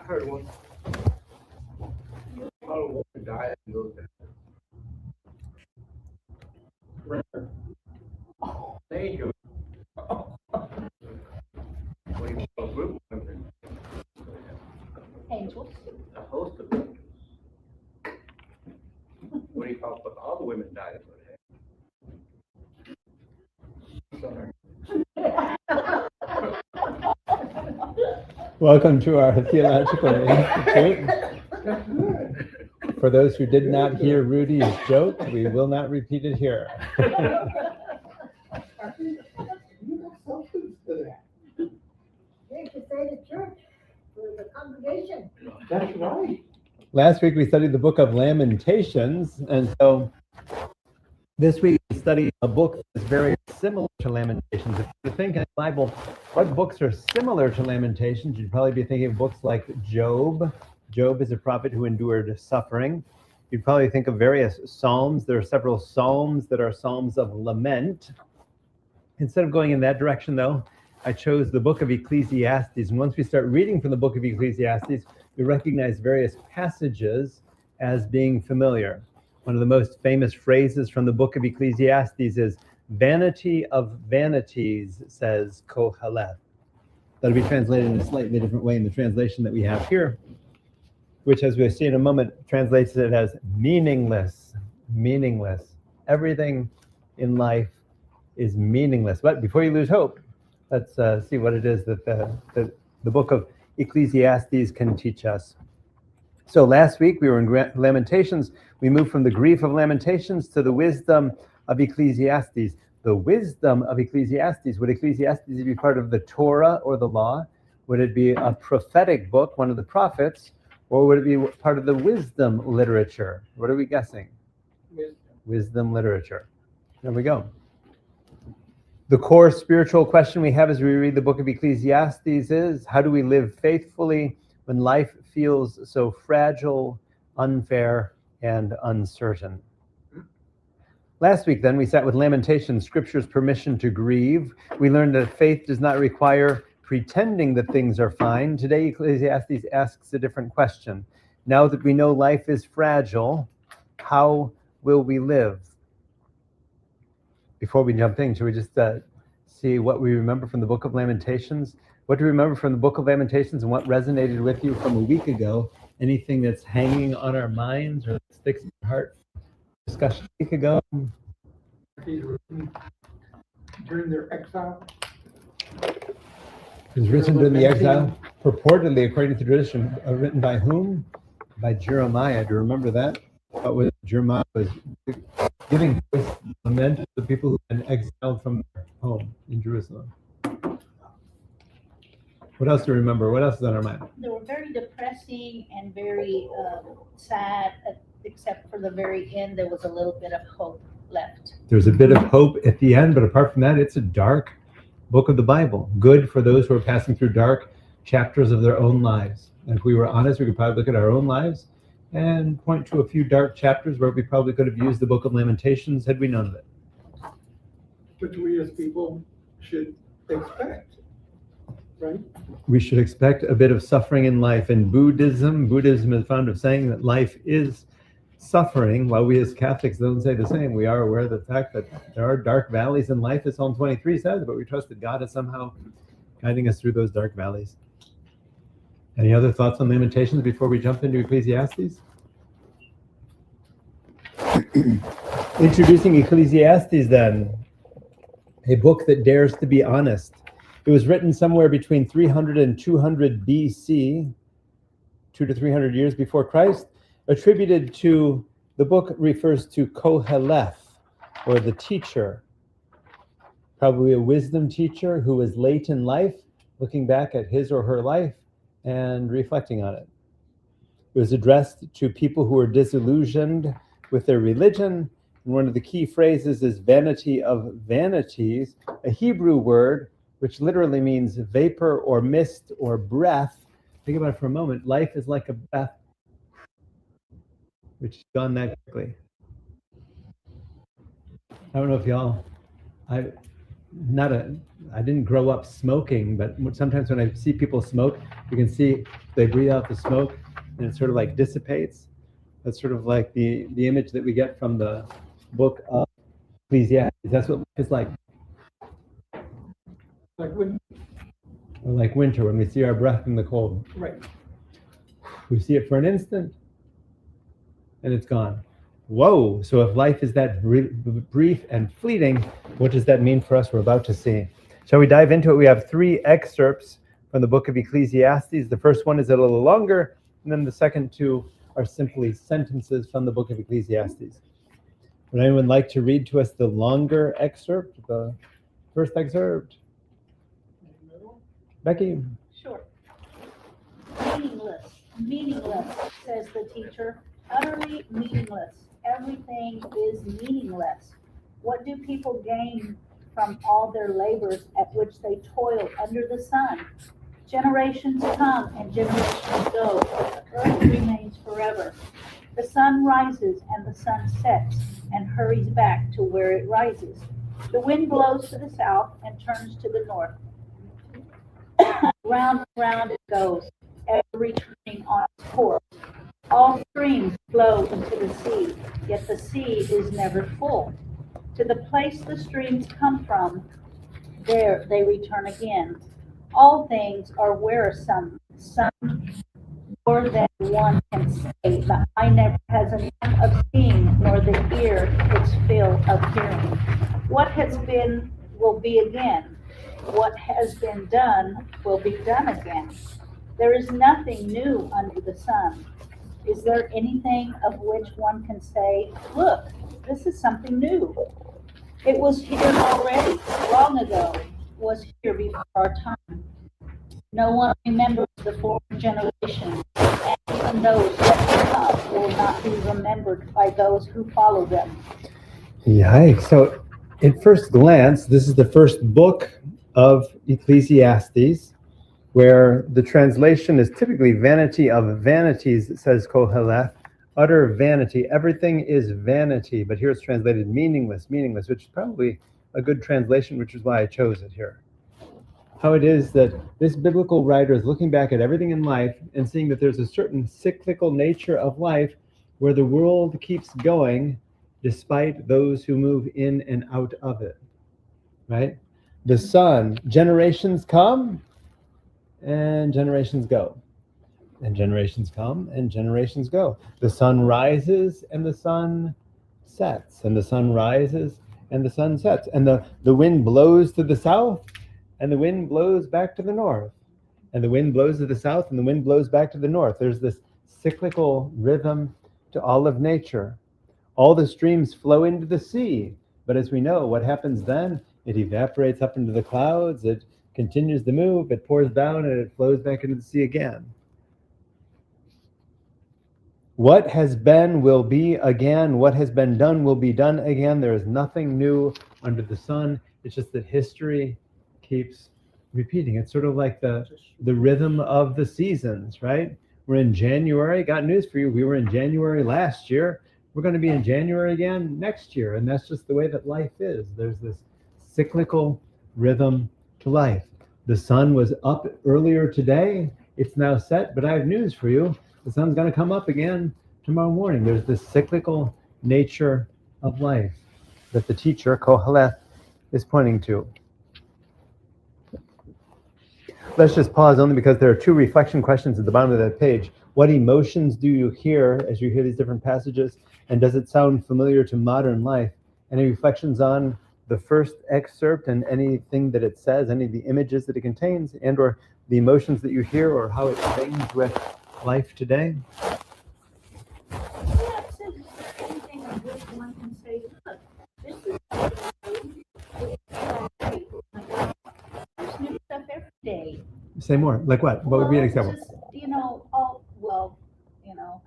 heard one. How a woman died and goes down. Angel. What do you call a group of women? Angels. A host of angels. What do you call, but all the women died? That's what it Welcome to our Theological Institute. For those who did not hear Rudy's joke, we will not repeat it here. That's right. Last week we studied the Book of Lamentations, and so this week we study a book that's very similar to Lamentations. If you think in the Bible, what books are similar to Lamentations, you'd probably be thinking of books like Job. Job is a prophet who endured suffering. You'd probably think of various Psalms. There are several Psalms that are Psalms of lament. Instead of going in that direction, though, I chose the Book of Ecclesiastes. And once we start reading from the Book of Ecclesiastes, we recognize various passages as being familiar. One of the most famous phrases from the Book of Ecclesiastes is, "Vanity of vanities," says Koheleth. That'll be translated in a slightly different way in the translation that we have here, which, as we'll see in a moment, translates it as meaningless, meaningless. Everything in life is meaningless. But before you lose hope, let's see what it is that the Book of Ecclesiastes can teach us. So last week we were in Lamentations. We moved from the grief of Lamentations to the wisdom of Ecclesiastes. The wisdom of Ecclesiastes. Would Ecclesiastes be part of the Torah or the law? Would it be a prophetic book, one of the prophets? Or would it be part of the wisdom literature? What are we guessing? Wisdom literature. There we go. The core spiritual question we have as we read the Book of Ecclesiastes is, how do we live faithfully when life feels so fragile, unfair, and uncertain? Last week, then, we sat with Lamentations, Scripture's permission to grieve. We learned that faith does not require pretending that things are fine. Today, Ecclesiastes asks a different question. Now that we know life is fragile, how will we live? Before we jump in, should we just see what we remember from the Book of Lamentations? What do you remember from the Book of Lamentations and what resonated with you from a week ago? Anything that's hanging on our minds or that sticks in our heart? Discussion a week ago. During their exile. It was written during the exile, purportedly, according to tradition, written by whom? By Jeremiah. Do you remember that? What was Jeremiah was giving voice to lament to the people who had been exiled from their home in Jerusalem. What else do you remember? What else is on our mind? They were very depressing and very sad, except for the very end, there was a little bit of hope left. There's a bit of hope at the end, but apart from that, it's a dark book of the Bible. Good for those who are passing through dark chapters of their own lives. And if we were honest, we could probably look at our own lives and point to a few dark chapters where we probably could have used the Book of Lamentations had we known of it. Which we as people should expect, right? We should expect a bit of suffering in life. And Buddhism is fond of saying that life is suffering, while we as Catholics don't say the same. We are aware of the fact that there are dark valleys in life, as Psalm 23 says, but we trust that God is somehow guiding us through those dark valleys. Any other thoughts on Lamentations before we jump into Ecclesiastes? Introducing Ecclesiastes, then, a book that dares to be honest. It was written somewhere between 300 and 200 BC, 200 to 300 years before Christ. Attributed to, the book refers to Koheleth, or the teacher, probably a wisdom teacher who was late in life, looking back at his or her life and reflecting on it. It was addressed to people who were disillusioned with their religion. And one of the key phrases is vanity of vanities, a Hebrew word which literally means vapor or mist or breath. Think about it for a moment. Life is like a breath, which is gone that quickly. I don't know if y'all, I didn't grow up smoking, but sometimes when I see people smoke, you can see they breathe out the smoke and it sort of like dissipates. That's sort of like the image that we get from the book of Ecclesiastes. That's what life is like. Like when, Or like winter when we see our breath in the cold. right, We see it for an instant and it's gone. Whoa, so if life is that brief and fleeting, what does that mean for us? We're about to see. Shall we dive into it? We have 3 excerpts from the book of Ecclesiastes. The first one is a little longer, and then the second 2 are simply sentences from the book of Ecclesiastes. Would anyone like to read to us the longer excerpt, the first excerpt? Becky? Sure. Meaningless, says the teacher, utterly meaningless. Everything is meaningless. What do people gain from all their labors at which they toil under the sun? Generations come and generations go, but the earth remains forever. The sun rises and the sun sets and hurries back to where it rises. The wind blows to the south and turns to the north. Round and round it goes, ever returning on its course. All streams flow into the sea, yet the sea is never full. To the place the streams come from, there they return again. All things are wearisome, some more than one can say. The eye never has enough of seeing, nor the ear its fill of hearing. What has been will be again. What has been done will be done again. There is nothing new under the sun. Is there anything of which one can say, look, this is something new? It was here already, long ago, was here before our time. No one remembers the former generation, and even those that come will not be remembered by those who follow them. Yikes. So at first glance, this is the first book of Ecclesiastes, where the translation is typically vanity of vanities, says Koheleth, utter vanity. Everything is vanity, but here it's translated meaningless, which is probably a good translation, which is why I chose it here. How it is that this biblical writer is looking back at everything in life and seeing that there's a certain cyclical nature of life where the world keeps going despite those who move in and out of it, right? The sun, generations come and generations go. And generations come and generations go. The sun rises and the sun sets, and the sun rises and the sun sets. And the wind blows to the south and the wind blows back to the north. And the wind blows to the south and the wind blows back to the north. There's this cyclical rhythm to all of nature. All the streams flow into the sea. But as we know, what happens then? It evaporates up into the clouds. It continues to move. It pours down and it flows back into the sea again. What has been will be again. What has been done will be done again. There is nothing new under the sun. It's just that history keeps repeating. It's sort of like the rhythm of the seasons, right? We're in January. Got news for you. We were in January last year. We're going to be in January again next year. And that's just the way that life is. There's this cyclical rhythm to life. The sun was up earlier today. It's now set, but I have news for you. The sun's going to come up again tomorrow morning. There's this cyclical nature of life that the teacher, Koheleth, is pointing to. Let's just pause only because there are 2 reflection questions at the bottom of that page. What emotions do you hear as you hear these different passages? And does it sound familiar to modern life? Any reflections on the first excerpt and anything that it says, any of the images that it contains, and or the emotions that you hear, or how it rings with life today? Yeah, it says anything of which one can say, look, this is something new. There's new stuff every day. Say more. Like what? What would be an example? Just,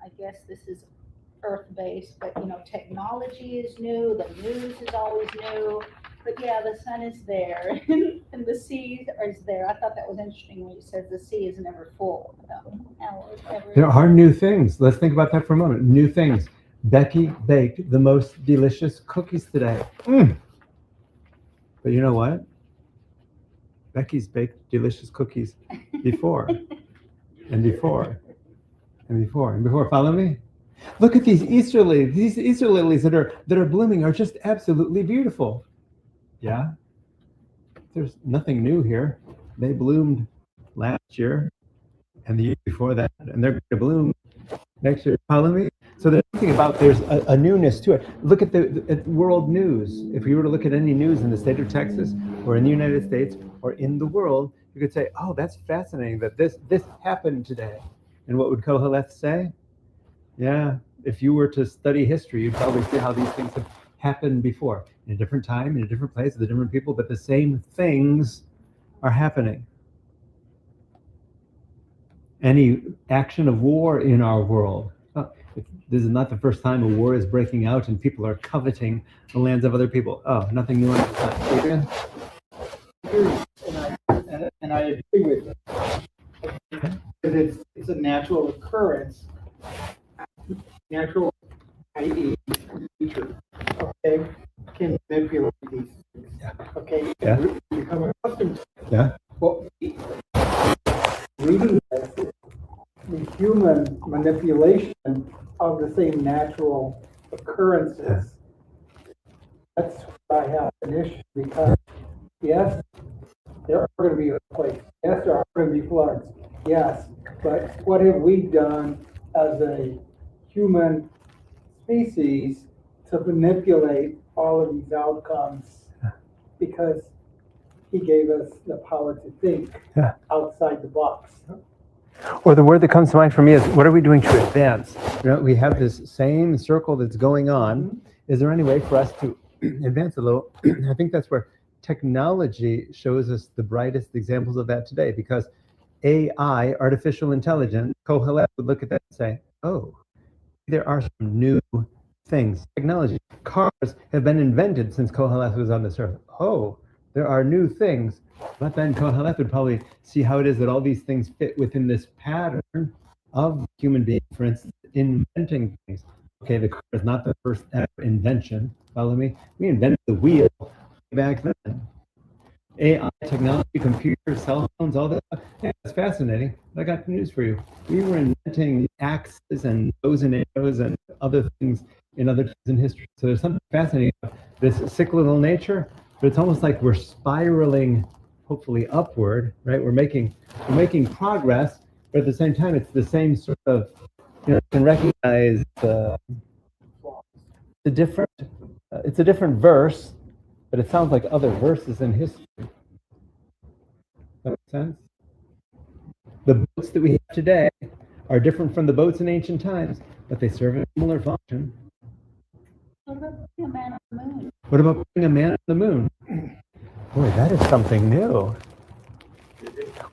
I guess this is earth-based, but, technology is new, the news is always new, but yeah, the sun is there, and the sea is there. I thought that was interesting when you said the sea is never full. There are new things. Let's think about that for a moment. New things. Becky baked the most delicious cookies today. But you know what? Becky's baked delicious cookies before, and before, and before, and before. Follow me? Look at these Easter lilies. These Easter lilies that are blooming are just absolutely beautiful. Yeah? There's nothing new here. They bloomed last year and the year before that, and they're going to bloom next year. Follow me? So there's something about, there's a newness to it. Look at the world news. If we were to look at any news in the state of Texas or in the United States or in the world, you could say, oh, that's fascinating that this happened today. And what would Koheleth say? Yeah, if you were to study history, you'd probably see how these things have happened before, in a different time, in a different place, with the different people, but the same things are happening. Any action of war in our world. This is not the first time a war is breaking out and people are coveting the lands of other people. Oh, nothing new on that. Adrian? And I agree with it. Because it's a natural occurrence. Natural, i.e., nature, okay, can manipulate these things. Yeah. Okay, Yeah. we become accustomed to it. Yeah. Well, reading this, the human manipulation of the same natural occurrences. That's why I have an issue, because yes, there are going to be earthquakes. Yes, there are going to be floods. Yes, but what have we done as a human species to manipulate all of these outcomes? Because he gave us the power to think outside the box. Or the word that comes to mind for me is, what are we doing to advance? You know, we have this same circle that's going on. Is there any way for us to advance a little? I think that's where technology shows us the brightest examples of that today, because AI, artificial intelligence, Koheleth would look at that and say, oh, there are some new things. Technology, cars have been invented since Koheleth was on this earth. Oh, there are new things. But then Koheleth would probably see how it is that all these things fit within this pattern of human beings. For instance, inventing things. Okay, the car is not the first ever invention. Follow me? We invented the wheel back then. AI, technology, computers, cell phones, all that. Yeah, that's fascinating. I got news for you. We were inventing axes and bows and arrows and other things in other times in history. So there's something fascinating about this cyclical nature, but it's almost like we're spiraling, hopefully upward, right? We're making progress, but at the same time, it's the same sort of, you can recognize the different. It's a different verse, but it sounds like other verses in history. Does that make sense? The boats that we have today are different from the boats in ancient times, but they serve a similar function. What about putting a man on the moon? What about putting a man on the moon? Boy, that is something new.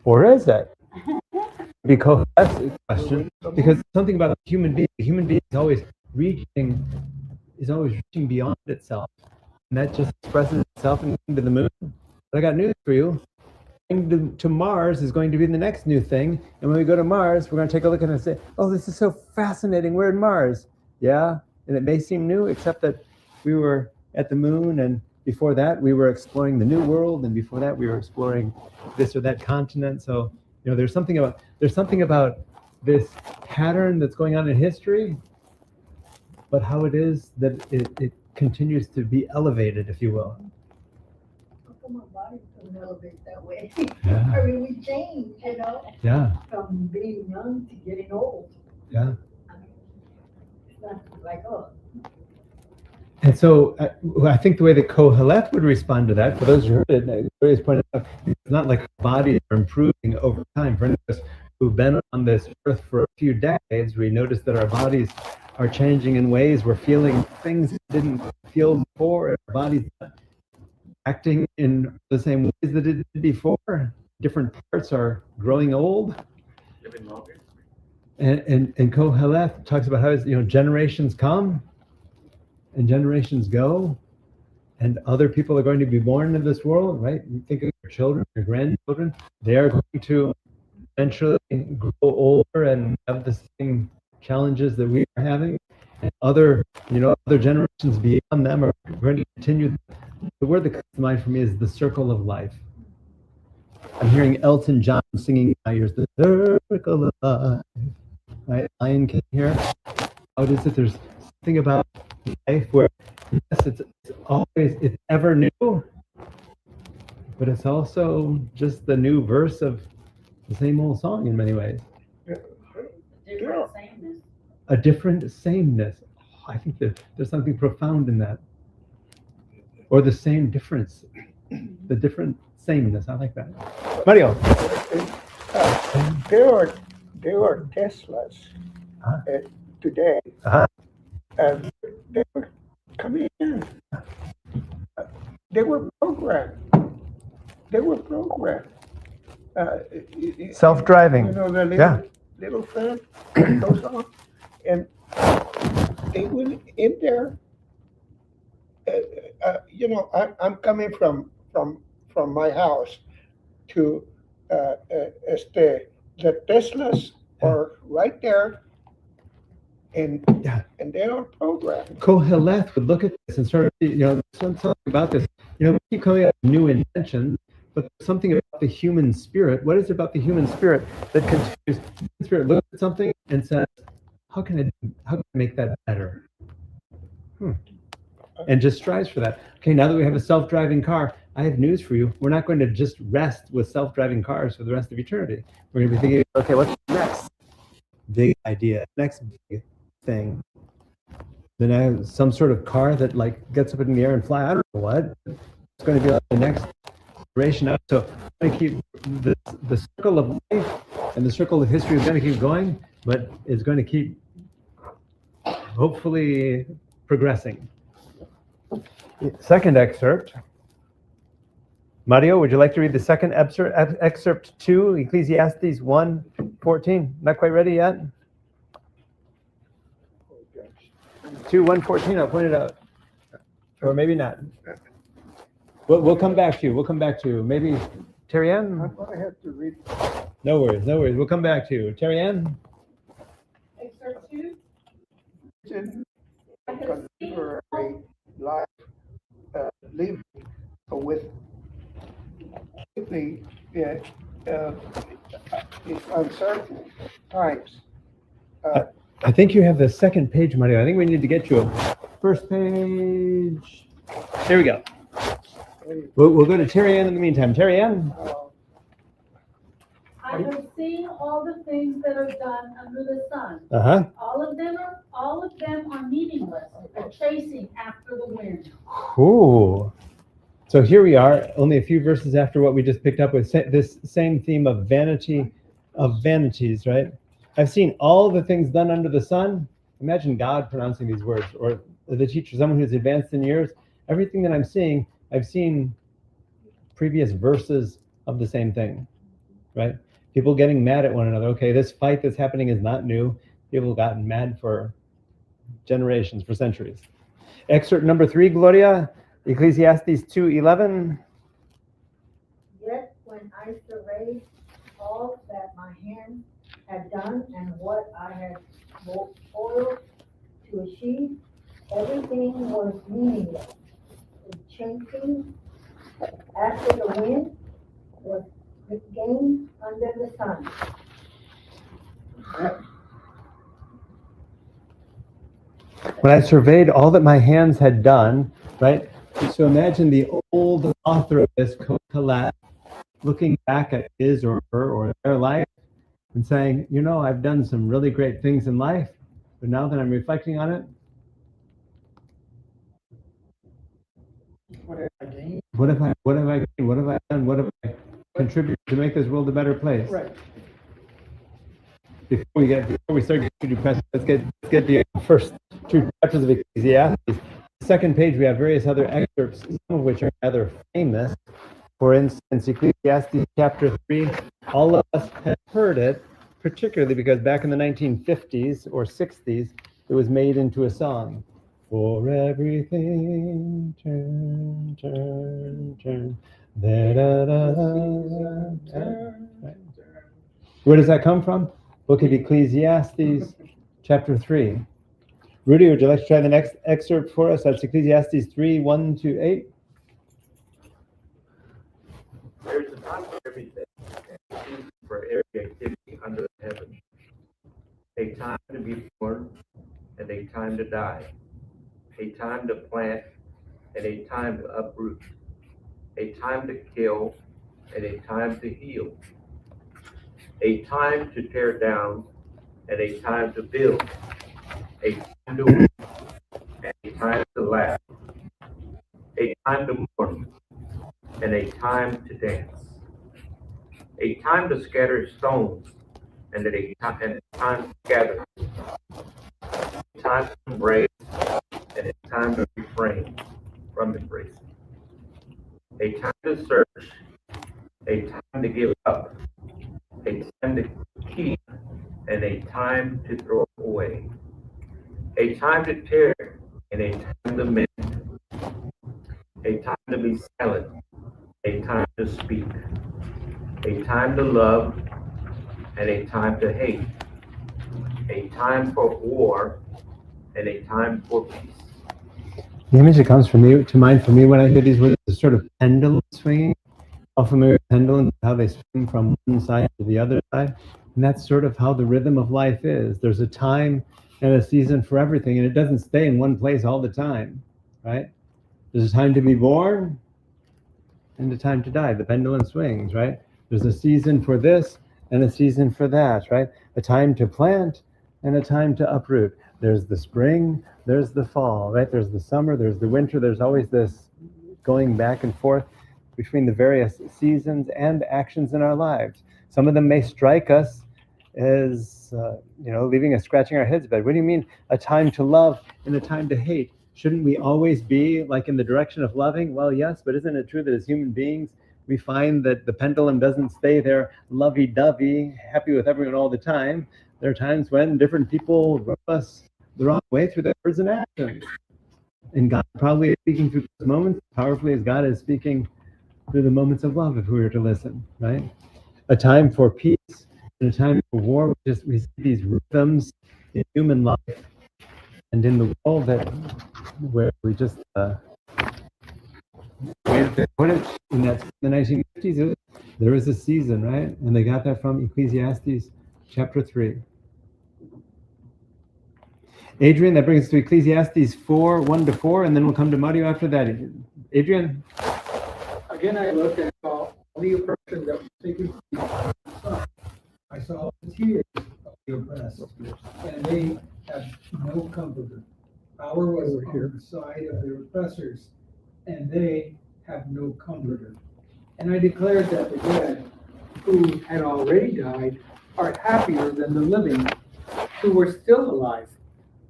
Or is it? Because that's a question. Because something about the human being is always reaching beyond itself. And that just expresses itself into the moon. But I got news for you. Going to Mars is going to be the next new thing. And when we go to Mars, we're going to take a look at it and say, oh, this is so fascinating. We're in Mars. Yeah. And it may seem new, except that we were at the moon, and before that we were exploring the New World, and before that we were exploring this or that continent. So, there's something about this pattern that's going on in history, but how it is that it continues to be elevated, if you will. How come our bodies don't elevate that way? Yeah. I mean, we change, Yeah. from being young to getting old. Yeah. I mean, it's not like, oh, And so I think the way that Koheleth would respond to that, for those who heard it, Victoria's pointed out, it's not like our bodies are improving over time. For any of us who've been on this earth for a few decades, we notice that our bodies are changing in ways. We're feeling things we didn't feel before. Our bodies not acting in the same ways that it did before. Different parts are growing old. Living longer. And Koheleth talks about how generations come and generations go, and other people are going to be born in this world, right? You think of your children, your grandchildren, they are going to eventually grow older and have the same challenges that we are having. And other generations beyond them are going to continue. The word that comes to mind for me is the circle of life. I'm hearing Elton John singing in my ears, the circle of life. Right? Lion King here. How is it? There's something about life where, yes, it's always, it's ever new, but it's also just the new verse of the same old song in many ways. Different sameness. A different sameness. Oh, I think that there's something profound in that. Or the same difference. The different sameness. I like that. Mario. There are Teslas today, Uh-huh. and they were coming in. They were programmed. Self-driving. You know, the Yeah. little fan that goes on, and they went in there. You know, I'm coming from my house to the Teslas are right there, and Yeah. and they are programmed. Koheleth would look at this and sort of, something about this. We keep coming up with new inventions, but there's something about the human spirit. What is it about the human spirit that continues? The human spirit looks at something and says, how can I make that better? And just strives for that. Okay, now that we have a self-driving car, I have news for you. We're not going to just rest with self-driving cars for the rest of eternity. We're going to be thinking, okay, what's the next big idea, next big thing? Then I have some sort of car that like gets up in the air and fly. I don't know what. It's going to be like the next iteration up. So I'm going to keep the circle of life and the circle of history is going to keep going, but it's going to keep hopefully progressing. Second excerpt. Mario, would you like to read the second excerpt 2, Ecclesiastes 1:14? Not quite ready yet? 2:114, I'll point it out. Or maybe not. We'll come back to you. We'll come back to you. Maybe Terry Ann? I'm gonna have to read. No worries, no worries. We'll come back to you. Terry Ann? Excerpt 2. Consider a life lived with the uncertain times. I think you have the second page, Mario. I think we need to get you a first page. Here we go. We'll go to Terry Ann in the meantime. Terry Ann? I have seen all the things that are done under the sun. Uh-huh. All of them are meaningless, a chasing after the wind. Ooh. So here we are, only a few verses after what we just picked up with, this same theme of vanity, of vanities, right? I've seen all the things done under the sun. Imagine God pronouncing these words, or the teacher, someone who's advanced in years. Everything that I'm seeing, I've seen previous verses of the same thing, right? People getting mad at one another. Okay, this fight that's happening is not new. People have gotten mad for generations, for centuries. Excerpt number 3, Gloria, Ecclesiastes 2:11. Yet when I surveyed all that my hand had done and what I had toiled to achieve, everything was meaningless. The chasing after the wind was the game under the sun. When I surveyed all that my hands had done, right? So imagine the old author of this, Kohelet, looking back at his or her or their life and saying, I've done some really great things in life, but now that I'm reflecting on it, What have I gained? what have I gained? What have I done? What have I contributed to make this world a better place? Right. Before we start getting depressed, let's get the first 2 chapters of Ecclesiastes. The second page, we have various other excerpts, some of which are rather famous. For instance, Ecclesiastes chapter 3, all of us have heard it, particularly because back in the 1950s or 60s, it was made into a song. For everything, turn, turn, turn. Right. Where does that come from? Book of Ecclesiastes, chapter 3. Rudy, would you like to try the next excerpt for us? That's Ecclesiastes 3:1-8. There's a time for everything. for every activity under the heaven. A time to be born and a time to die. A time to plant and a time to uproot. A time to kill and a time to heal. A time to tear down and a time to build. A time to weep and a time to laugh. A time to mourn and a time to dance. A time to scatter stones and a time to gather. A time to embrace and a time to refrain from embracing. A time to search, a time to give up, a time to keep, and a time to throw away. A time to tear and a time to mend. A time to be silent, a time to speak. A time to love and a time to hate. A time for war and a time for peace. The image that comes to mind for me when I hear these words is sort of pendulum swinging. All familiar with pendulums, how they swing from one side to the other side. And that's sort of how the rhythm of life is. There's a time and a season for everything, and it doesn't stay in one place all the time, right? There's a time to be born and a time to die. The pendulum swings, right? There's a season for this and a season for that, right? A time to plant and a time to uproot. There's the spring, there's the fall, right? There's the summer, there's the winter. There's always this going back and forth between the various seasons and actions in our lives. Some of them may strike us as, leaving us scratching our heads. But what do you mean a time to love and a time to hate? Shouldn't we always be like in the direction of loving? Well, yes, but isn't it true that as human beings, we find that the pendulum doesn't stay there lovey-dovey, happy with everyone all the time. There are times when different people rub us the wrong way through their words and actions. And God probably is speaking through those moments powerfully as God is speaking through the moments of love, if we were to listen, right? A time for peace and a time for war. We see these rhythms in human life and in the world where we just put it in the 1950s. There was a season, right? And they got that from Ecclesiastes chapter 3. Adrian, that brings us to Ecclesiastes 4, 1-4, and then we'll come to Mario after that. Adrian? Again, I looked and saw the oppression that was taking place. I saw the tears of the oppressed, and they have no comforter. Power was on the side of the oppressors, and they have no comforter. And I declared that the dead, who had already died, are happier than the living, who were still alive.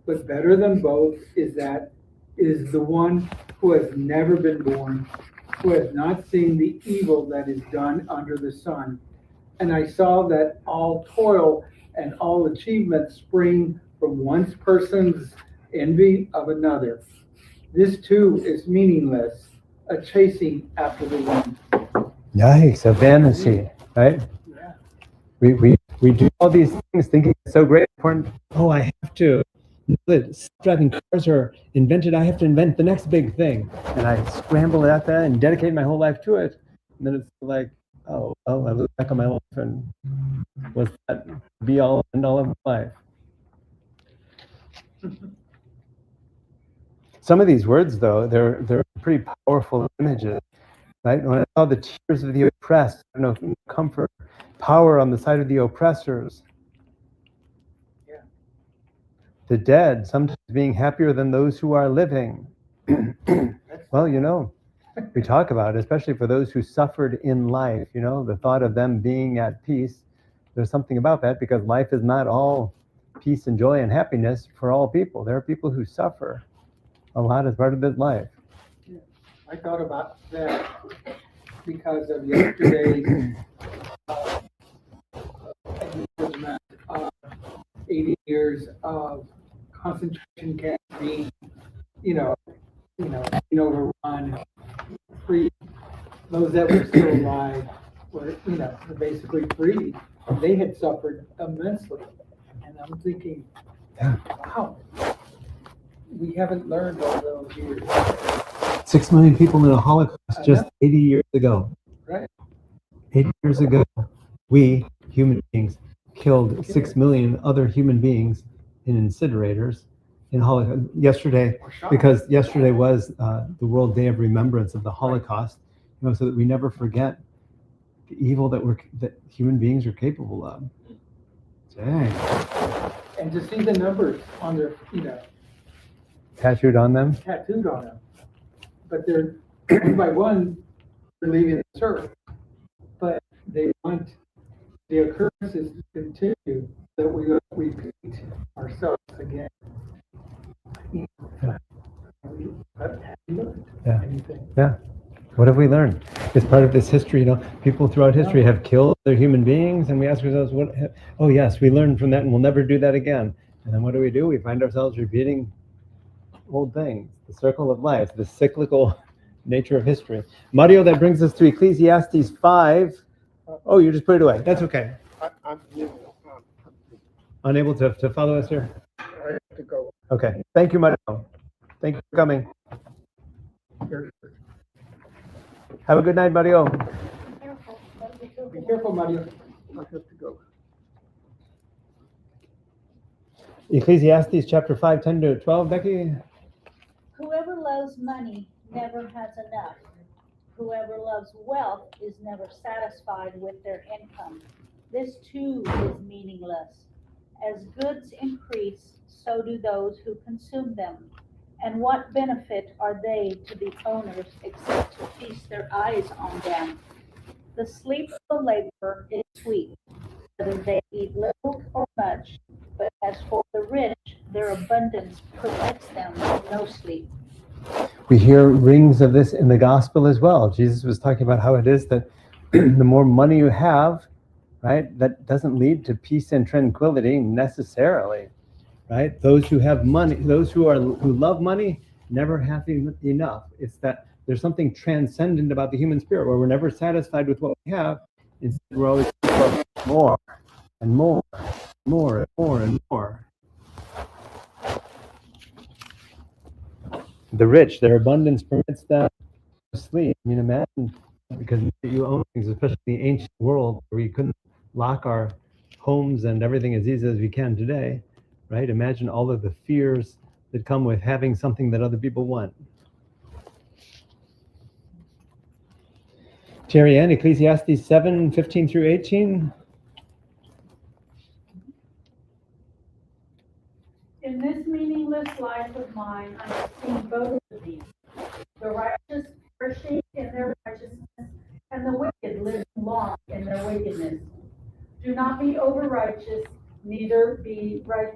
But better than both is the one who has never been born, who has not seen the evil that is done under the sun. And I saw that all toil and all achievement spring from one person's envy of another. This too is meaningless, a chasing after the wind. Yikes, a vanity, right? Yeah. We do all these things thinking it's so great, important. Oh, I have to. Self-driving cars are invented. I have to invent the next big thing. And I scramble at that and dedicate my whole life to it. And then it's like, oh, well, I look back on my life and was that be all and all of my life? Some of these words, though, they're pretty powerful images, right? When I saw the tears of the oppressed, no comfort, power on the side of the oppressors. Yeah. The dead, sometimes being happier than those who are living. Well, we talk about it, especially for those who suffered in life, the thought of them being at peace. There's something about that because life is not all peace and joy and happiness for all people. There are people who suffer a lot as part of this life. Yeah. I thought about that because of yesterday's 80 years of concentration camp being, overrun. Free. Those that were still alive were basically free. They had suffered immensely. And I'm thinking, wow, we haven't learned all those years. 6 million people in a Holocaust just 80 years ago. Right. 80 years ago, we human beings killed 6 million other human beings in incinerators in Holocaust. Yesterday, because yesterday was the World Day of Remembrance of the Holocaust, so that we never forget the evil that human beings are capable of. Dang. And to see the numbers on their, Tattooed on them? tattooed on them. But they're, one by one, they're leaving this earth. But they want the occurrences to continue, that we repeat ourselves again. Have you learned Yeah. anything? Yeah. What have we learned? It's part of this history, people throughout history have killed other human beings, and we ask ourselves, oh yes, we learned from that and we'll never do that again. And then what do? We find ourselves repeating old things, the circle of life, the cyclical nature of history. Mario, that brings us to Ecclesiastes 5. Oh, you just put it away. That's okay. I'm Unable to follow us here? I have to go. Okay. Thank you, Mario. Thank you for coming. Have a good night, Mario. Be careful, Mario. I have to go. Ecclesiastes chapter 5, 10 to 12, Becky. Whoever loves money never has enough. Whoever loves wealth is never satisfied with their income. This too is meaningless. As goods increase, so do those who consume them. And what benefit are they to the owners except to feast their eyes on them? The sleep of the laborer is sweet, whether they eat little or much. But as for the rich, their abundance permits them no sleep. We hear rings of this in the gospel as well. Jesus was talking about how it is that the more money you have, right, that doesn't lead to peace and tranquility necessarily, right? Those who have money, those who love money, never have enough. It's that there's something transcendent about the human spirit where we're never satisfied with what we have. Instead, we're always looking for more and more, more and more and more. The rich, their abundance permits them to sleep. I mean, imagine, because you own things, especially in the ancient world where we couldn't lock our homes and everything as easy as we can today, right? Imagine all of the fears that come with having something that other people want. Terry Ann, Ecclesiastes 7, 15 through 18. In this meaningless life of mine, I have seen both of these. The righteous perishing in their righteousness, and the wicked living long in their wickedness. Do not be over righteous, neither be right.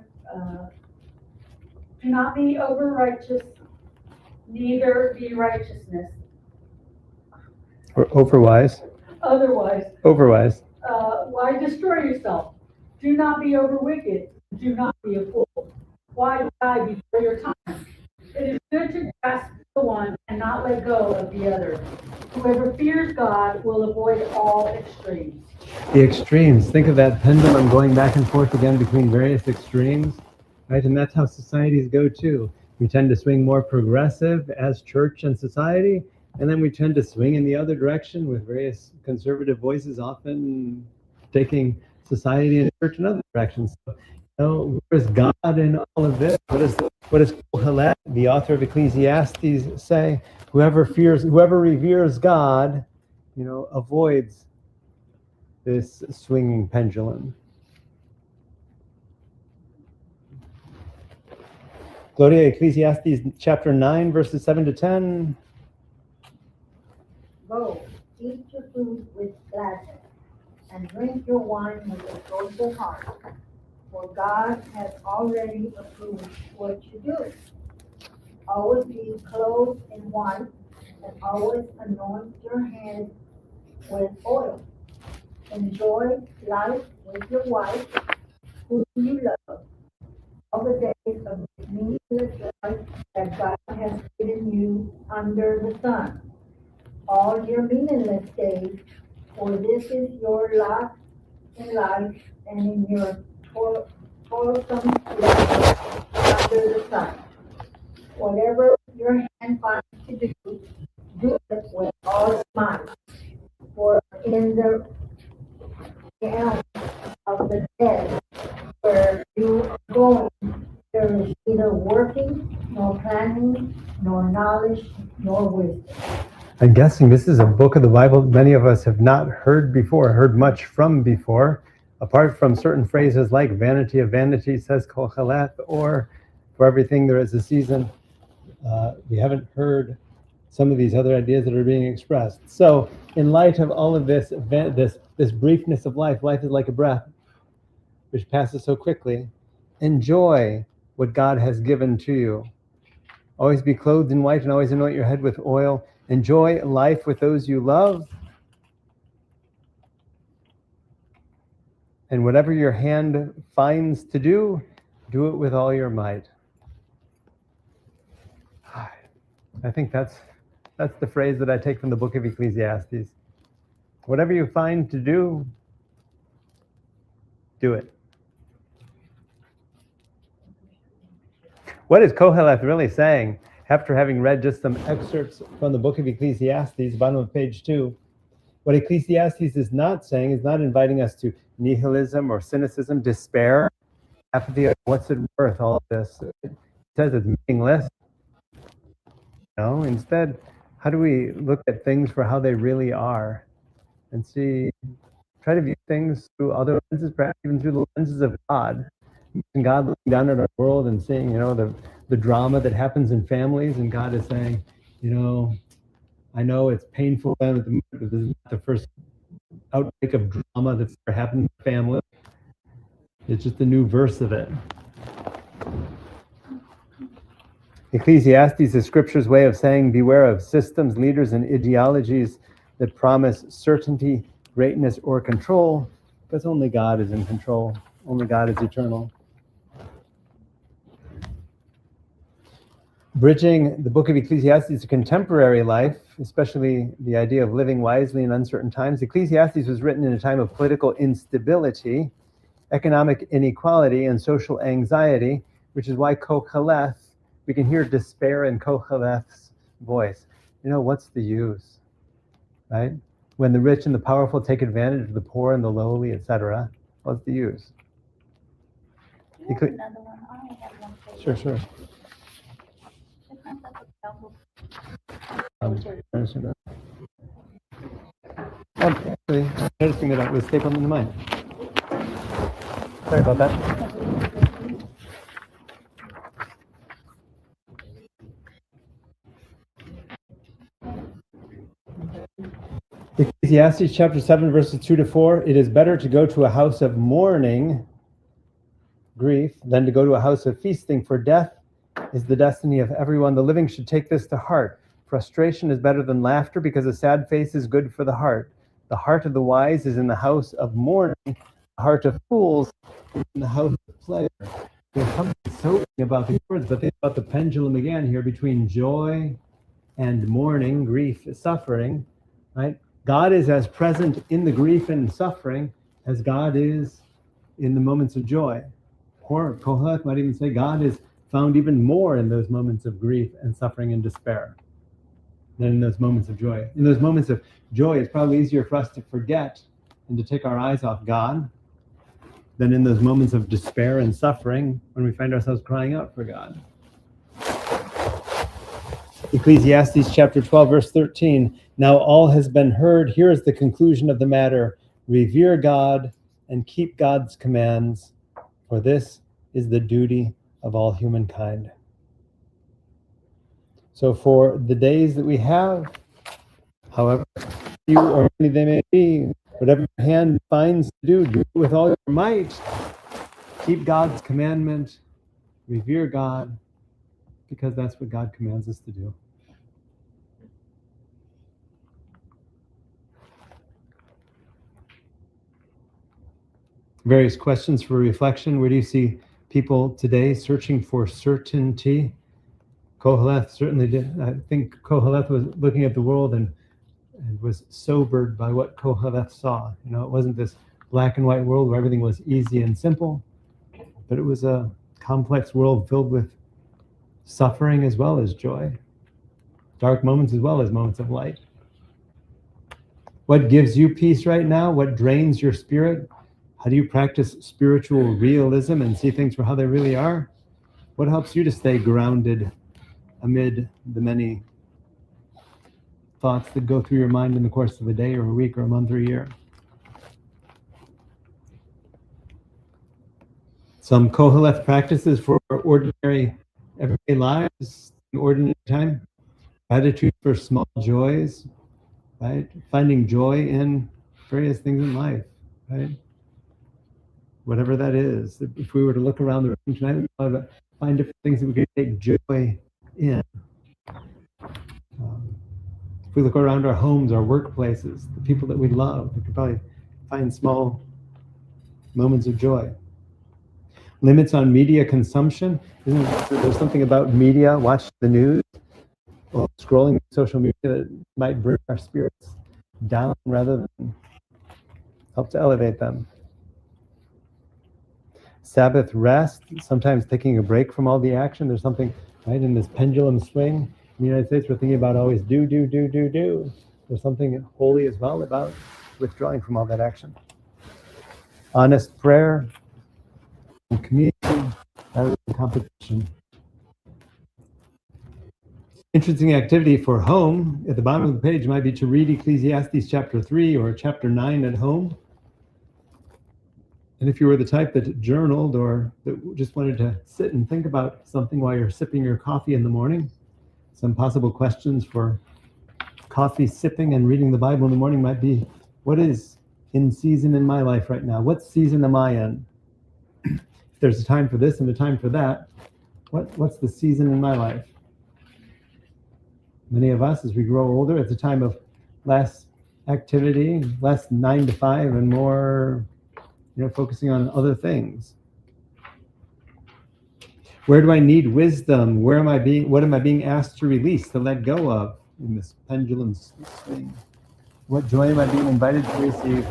Do not be over righteous, neither be righteousness. Or overwise. Otherwise, Overwise. why destroy yourself? Do not be over wicked. Do not be a fool. Why die before your time? It is good to grasp the one and not let go of the other. Whoever fears God will avoid all extremes. The extremes. Think of that pendulum going back and forth again between various extremes, right? And that's how societies go too. We tend to swing more progressive as church and society, and then we tend to swing in the other direction with various conservative voices often taking society and church in other directions. So, where is God in all of this? What does Kohelet, the author of Ecclesiastes, say? Whoever reveres God, avoids this swinging pendulum. Gloria, Ecclesiastes chapter 9, verses 7 to 10. Go, eat your food with gladness, and drink your wine with a joyful heart. For God has already approved what you do. Always be clothed in white, and always anoint your head with oil. Enjoy life with your wife, whom you love, all the days of this meaningless life that God has given you under the sun. All your meaningless days, for this is your lot in life and in your toilsome labor under the sun. Whatever your hand finds to do, do it with all your might. For in the realm knowledge nor wisdom. I'm guessing this is a book of the Bible many of us have not heard before, heard much from before, apart from certain phrases like vanity of vanity, says Koheleth, or for everything there is a season. We haven't heard some of these other ideas that are being expressed. So in light of all of this briefness of life, life is like a breath, which passes so quickly. Enjoy what God has given to you. Always be clothed in white and always anoint your head with oil. Enjoy life with those you love. And whatever your hand finds to do, do it with all your might. I think that's the phrase that I take from the Book of Ecclesiastes. Whatever you find to do, do it. What is Koheleth really saying? After having read just some excerpts from the Book of Ecclesiastes, bottom of page 2, what Ecclesiastes is not saying, is not inviting us to nihilism or cynicism, despair, apathy. What's it worth, all of this? It says it's meaningless. No, instead, how do we look at things for how they really are and try to view things through other lenses, perhaps even through the lenses of God. And God looking down at our world and seeing, the drama that happens in families, and God is saying, I know it's painful at the moment, but this is not the first outbreak of drama that's ever happened in the family. It's just a new verse of it. Ecclesiastes is Scripture's way of saying, beware of systems, leaders, and ideologies that promise certainty, greatness, or control, because only God is in control. Only God is eternal. Bridging the Book of Ecclesiastes to contemporary life, especially the idea of living wisely in uncertain times, Ecclesiastes was written in a time of political instability, economic inequality, and social anxiety, which is why Koheleth, we can hear despair in Koheleth's voice. What's the use, right? When the rich and the powerful take advantage of the poor and the lowly, etc., what's the use? You have another one? I only have one page. Sure. Actually, noticing that it was stapled into mine. Sorry about that. Ecclesiastes chapter 7, verses 2-4. It is better to go to a house of mourning, grief, than to go to a house of feasting, for death is the destiny of everyone. The living should take this to heart. Frustration is better than laughter, because a sad face is good for the heart. The heart of the wise is in the house of mourning. The heart of fools is in the house of pleasure. There's something so about the words, but think about the pendulum again here between joy and mourning, grief, suffering, right? God is as present in the grief and suffering as God is in the moments of joy. Or Koheleth might even say God is found even more in those moments of grief and suffering and despair than in those moments of joy. In those moments of joy, it's probably easier for us to forget and to take our eyes off God than in those moments of despair and suffering when we find ourselves crying out for God. Ecclesiastes chapter 12, verse 13. Now all has been heard. Here is the conclusion of the matter. Revere God and keep God's commands, for this is the duty of all humankind. So for the days that we have, however few or many they may be, whatever your hand finds to do it with all your might. Keep God's commandment, revere God, because that's what God commands us to do. Various questions for reflection. Where do you see people today searching for certainty? Koheleth certainly did. I think Koheleth was looking at the world and was sobered by what Koheleth saw. It wasn't this black and white world where everything was easy and simple, but it was a complex world filled with suffering as well as joy, dark moments as well as moments of light. What gives you peace right now? What drains your spirit? How do you practice spiritual realism and see things for how they really are? What helps you to stay grounded amid the many thoughts that go through your mind in the course of a day or a week or a month or a year. Some Koheleth practices for ordinary everyday lives, ordinary time. Gratitude for small joys, right? Finding joy in various things in life, right? Whatever that is. If we were to look around the room tonight, we would find different things that we could take joy in. If we look around our homes, our workplaces, the people that we love, we could probably find small moments of joy. Limits on media consumption. There's something about media, watch the news, or scrolling social media that might bring our spirits down rather than help to elevate them. Sabbath rest, sometimes taking a break from all the action. There's something, right, in this pendulum swing. In the United States, we're thinking about always do. There's something holy as well about withdrawing from all that action. Honest prayer and community rather than competition. Interesting activity for home at the bottom of the page might be to read Ecclesiastes chapter 3 or chapter 9 at home. And if you were the type that journaled or that just wanted to sit and think about something while you're sipping your coffee in the morning, some possible questions for coffee sipping and reading the Bible in the morning might be, what is in season in my life right now? What season am I in? If there's a time for this and a time for that, what's the season in my life? Many of us, as we grow older, it's a time of less activity, less 9 to 5, and more, focusing on other things. Where do I need wisdom? What am I being asked to release, to let go of in this pendulum swing? What joy am I being invited to receive?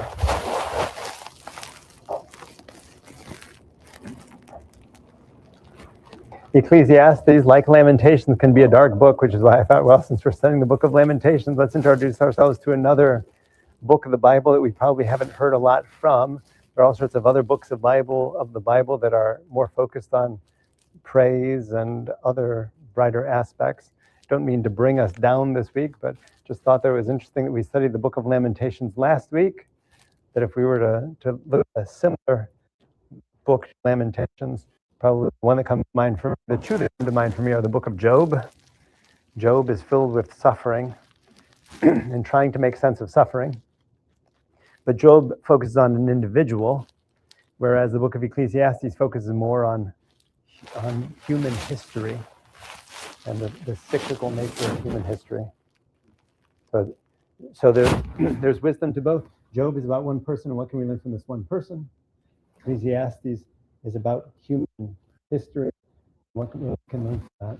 Ecclesiastes, like Lamentations, can be a dark book, which is why I thought, well, since we're studying the Book of Lamentations, let's introduce ourselves to another book of the Bible that we probably haven't heard a lot from. There are all sorts of other books of the Bible that are more focused on praise and other brighter aspects. Don't mean to bring us down this week, but just thought that it was interesting that we studied the Book of Lamentations last week, that if we were to look at a similar book, Lamentations, probably the one that comes to mind for the two that come to mind for me are the book of Job. Job is filled with suffering and trying to make sense of suffering. But Job focuses on an individual, whereas the book of Ecclesiastes focuses more on human history and the cyclical nature of human history. So there's wisdom to both. Job is about one person, and what can we learn from this one person? Ecclesiastes is about human history. What can we learn from that?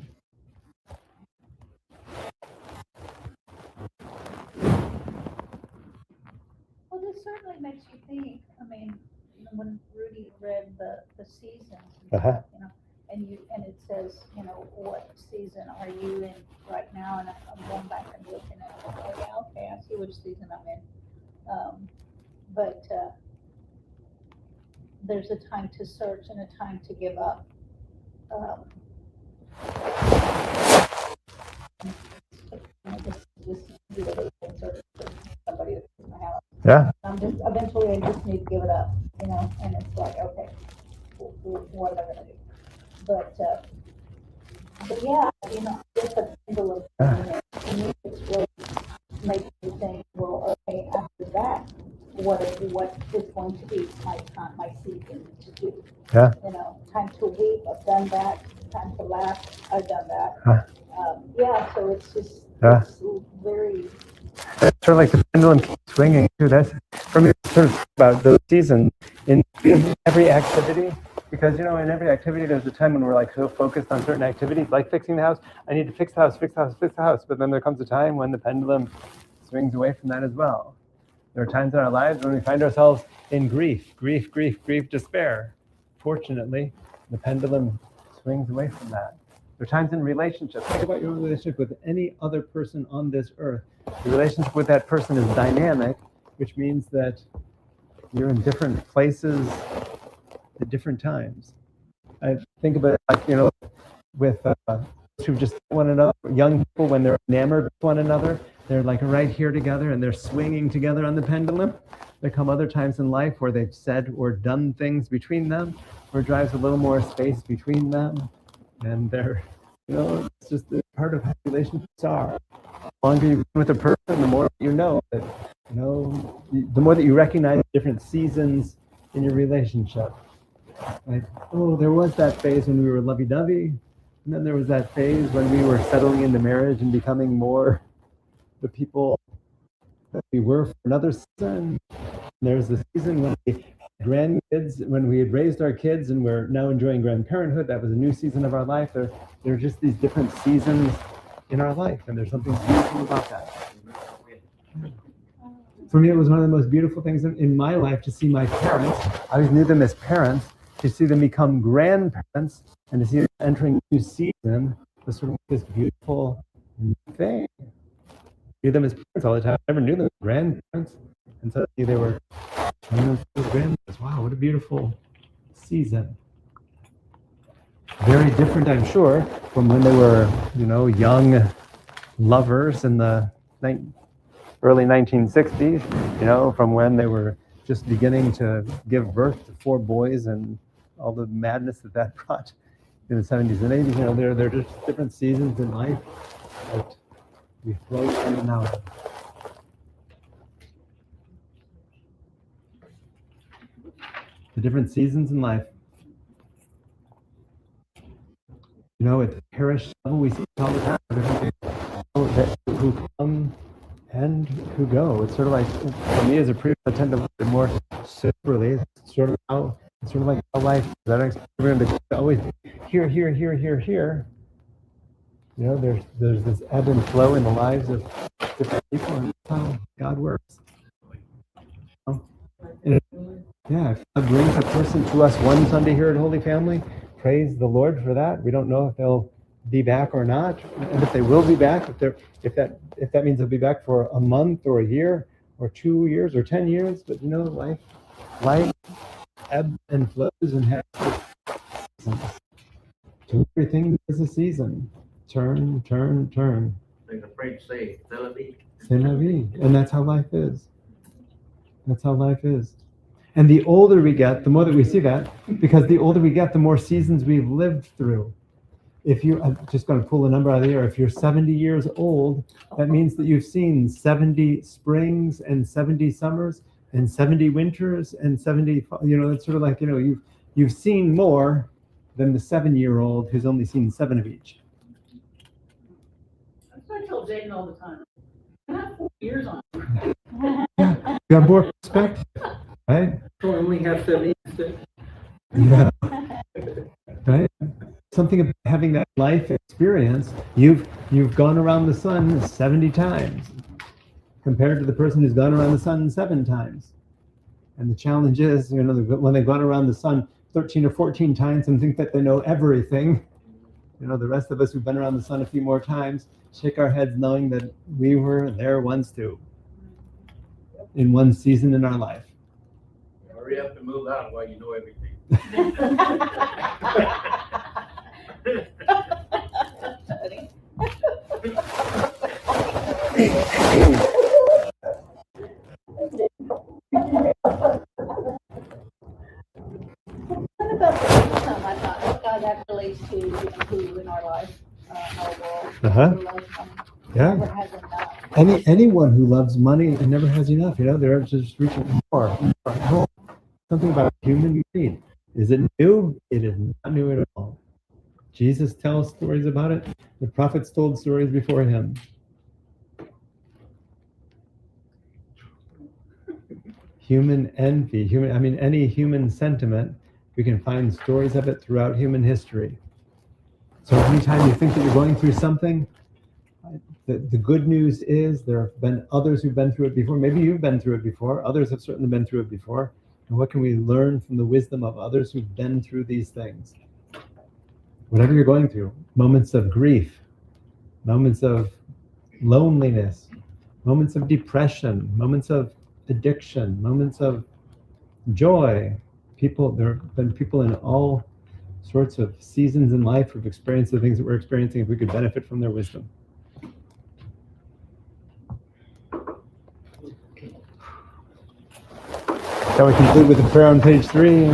Well, this certainly makes you think. I mean, when Rudy read the seasons, Uh-huh. And it says, what season are you in right now? And I'm going back and looking at it. Oh, yeah, okay, I see which season I'm in. But there's a time to search and a time to give up. Somebody that's in my house. Yeah. Eventually I just need to give it up, and it's like, okay, what am I gonna do? But yeah, it's a pendulum. To me, it's really making me think, well, okay, after that, what is going to be my time, my season to do? Yeah. Time to weep, I've done that. Time to laugh, I've done that. Huh. So it's just it's very. It's sort of like the pendulum keeps swinging too. That's for me. It's sort of about those seasons in every activity, because in every activity there's a time when we're like so focused on certain activities, like fixing the house. I need to fix the house. But then there comes a time when the pendulum swings away from that as well. There are times in our lives when we find ourselves in grief, despair. Fortunately, the pendulum swings away from that. There are times in relationships. Think about your own relationship with any other person on this earth. The relationship with that person is dynamic, which means that you're in different places at different times. I think about it like, with who just one another, young people, when they're enamored with one another, they're like right here together and they're swinging together on the pendulum. There come other times in life where they've said or done things between them, where it drives a little more space between them. And they're, it's just part of how relationships are. The longer you've been with a person, the more you know that, the more that you recognize different seasons in your relationship. Like, oh, there was that phase when we were lovey-dovey, and then there was that phase when we were settling into marriage and becoming more the people that we were for another season. There's the season when we had grandkids, when we had raised our kids and we're now enjoying grandparenthood. That was a new season of our life. There are just these different seasons in our life, and there's something beautiful about that. For me, it was one of the most beautiful things in my life to see my parents. I always knew them as parents. To see them become grandparents and to see them entering a new season was sort of this beautiful thing. Knew them as parents all the time. I never knew them as grandparents. And suddenly they were grandparents. Wow, what a beautiful season. Very different, I'm sure, from when they were, young lovers in the early 1960s, from when they were just beginning to give birth to 4 boys and all the madness that brought in the 70s and 80s. They're just different seasons in life that we flow through now. The different seasons in life. At the parish level, we see it all the time. Different people who come and who go. It's sort of like, for me as a priest, I tend to look at it more separately. It's sort of like how life is. I don't expect everyone to always be here. There's this ebb and flow in the lives of different people, and that's how God works. And if God brings a person to us one Sunday here at Holy Family, praise the Lord for that. We don't know if they'll be back or not, and if they will be back, if that means they'll be back for a month or a year or 2 years or 10 years. But life ebbs and flows and has seasons. To everything is a season. Turn. Like the French say, c'est la vie. C'est la vie. And that's how life is. That's how life is. And the older we get, the more that we see that, because the older we get, the more seasons we've lived through. I'm just going to pull a number out of the air. If you're 70 years old, that means that you've seen 70 springs and 70 summers and 70 winters and 70, it's sort of like, you've seen more than the 7-year-old who's only seen 7 of each. That's what I tell Jaden all the time. I have 4 years on it. Yeah, you have more perspective, right? So I only have 76. Yeah. Right? Something about having that life experience. You've gone around the sun 70 times compared to the person who's gone around the sun 7 times. And the challenge is, when they've gone around the sun 13 or 14 times and think that they know everything, the rest of us who've been around the sun a few more times shake our heads knowing that we were there once too, in one season in our life. Hurry up and move out while you know everything. What about the income? I thought, what God that relates to who in our life, our world. Who loves money, Yeah. never has enough. Anyone who loves money and never has enough, they're just reaching more. Something about human greed. Is it new? It is not new at all. Jesus tells stories about it. The prophets told stories before him. Human envy, any human sentiment, we can find stories of it throughout human history. So anytime you think that you're going through something, the good news is there have been others who've been through it before. Maybe you've been through it before. Others have certainly been through it before. And what can we learn from the wisdom of others who've been through these things? Whatever you're going through, moments of grief, moments of loneliness, moments of depression, moments of addiction, moments of joy. There have been people in all sorts of seasons in life, of experience the things that we're experiencing, if we could benefit from their wisdom. Shall we conclude with a prayer on page 3?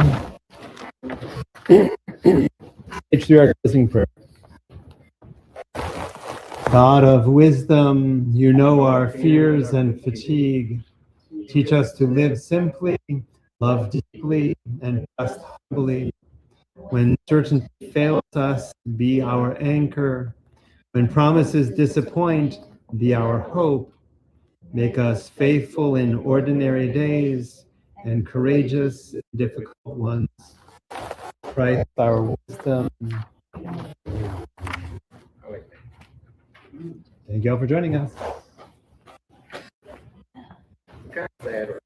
Page 3, our closing prayer. God of wisdom, you know our fears and fatigue. Teach us to live simply, love deeply, and trust humbly. When certainty fails us, be our anchor. When promises disappoint, be our hope. Make us faithful in ordinary days and courageous in difficult ones. Christ, our wisdom. Thank you all for joining us. Kind of sad right